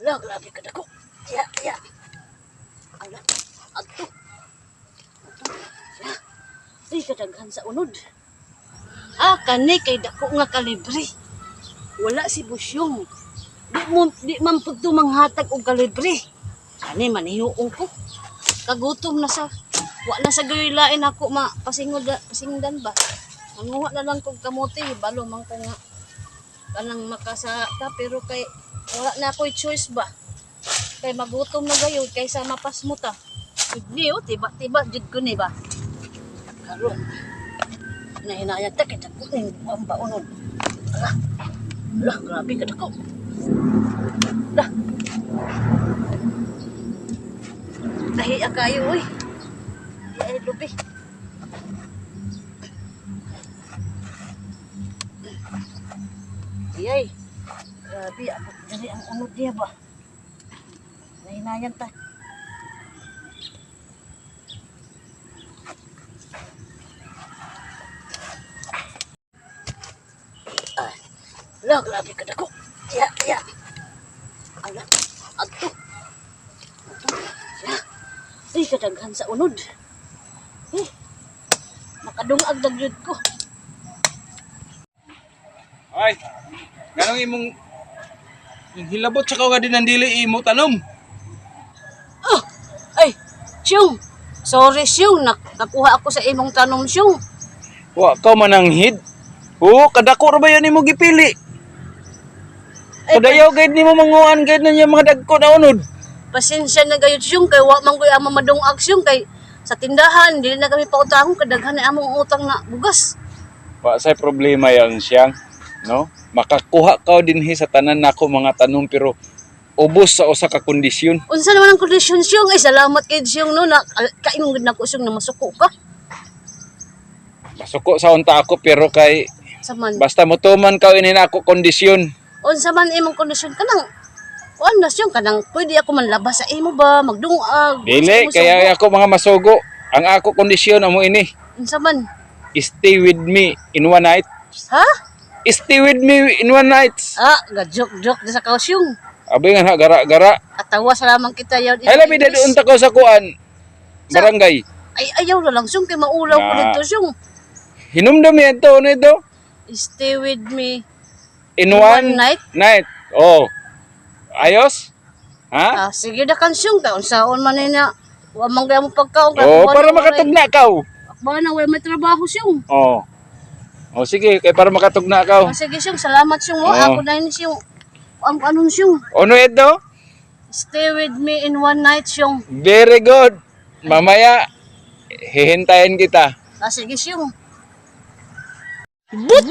Lah, grabe ka dako. Ya, ya. Ala, adto. Ya. Di ka daghan sa unod. Kani kay dako nga kalibre. Wala si Busyong. Di man pud to manghatag og kalibre. Kani manihuong ko. Kagutom na sa wa na sa gawilain ako pasingdan ba. Manguha na lang kog kamote, balo man ko nga kanang makasata pero kay wala na ako'y choice ba. Kay magutom na gayud kaysa mapas mo ta. Igni o tiba jud ko ni ba. Karon nahinayag ta kay dako ning ang baonon. Lah, grabe ka dako. Lah. Lahi akayo oy. Ay lubi. Iyay. Grabe ako dali ang unod niya ba. Nahinayan ta. Ala, grabe ka dako. Ya, ya. Ala, adto. Ya. Di ka daghan sa unod. Makadungag dagyod ko. Ay, ganang imong hilabot sa kauga din ang dili imo tanom. Ay, Siyong. Sorry, Siyong. Nakuha ako sa imong tanom, Siyong. Wa ka mananghid. Oo, kadako ra ba yan imo gipili? Kadayaw gayud nimo manguan gayud na niya mga dagko na unod. Pasensya na gayud, Siyong. Kay wa man ko'y amang madungag, Siyong. Kay sa tindahan, dili na kami pautahong kadaghan na among utang na bugas. Wa say problema yan siyang, no? Makakuha ka dinhi sa tanan nako mga tanom pero ubos sa usa ka kondisyon. Unsa naman ang kondisyon, Siyong? Ay, salamat kay Siyong, no? Kaimong gud nako, Siyong, na masuko ka. Masuko sa unta ako pero kay Saman. basta motuman ka ini na ako kondisyon. Unsa man imong kondisyon kanang kuan na Siyong, kanang pwede ako manlabas sa imo ba, magdungag. Dili kaya ako mga masugo. Ang ako kondisyon amo ini. Unsa man? Stay with me in one night. Ha? Stay with me in one night. Gajok-jok sa kausyong. Abi nga gara-gara. Atawa sa lamang kita yaw. Ay labi na doon ko sa kuan. Barangay. Ay ayaw na lang Siyong, kay maulaw ko dito Siyong. Hinumdum yan to, ano ito? Stay with me In one night. Oh. Ayos? Ha? Sige na kan Siyong, taon saon man niya. Wa man gyud mo pagkaon. Oh, para makatugna ka. Ba na way may trabaho Siyong. Oh. Oh, sige, kay para makatugna ka. Sige Siyong, salamat Siyong. Oh. Ako na ini Siyong. Ang anon Siyong. Ano ito? Stay with me in one night Siyong. Very good. Mamaya, hihintayin kita. Sige Siyong. But,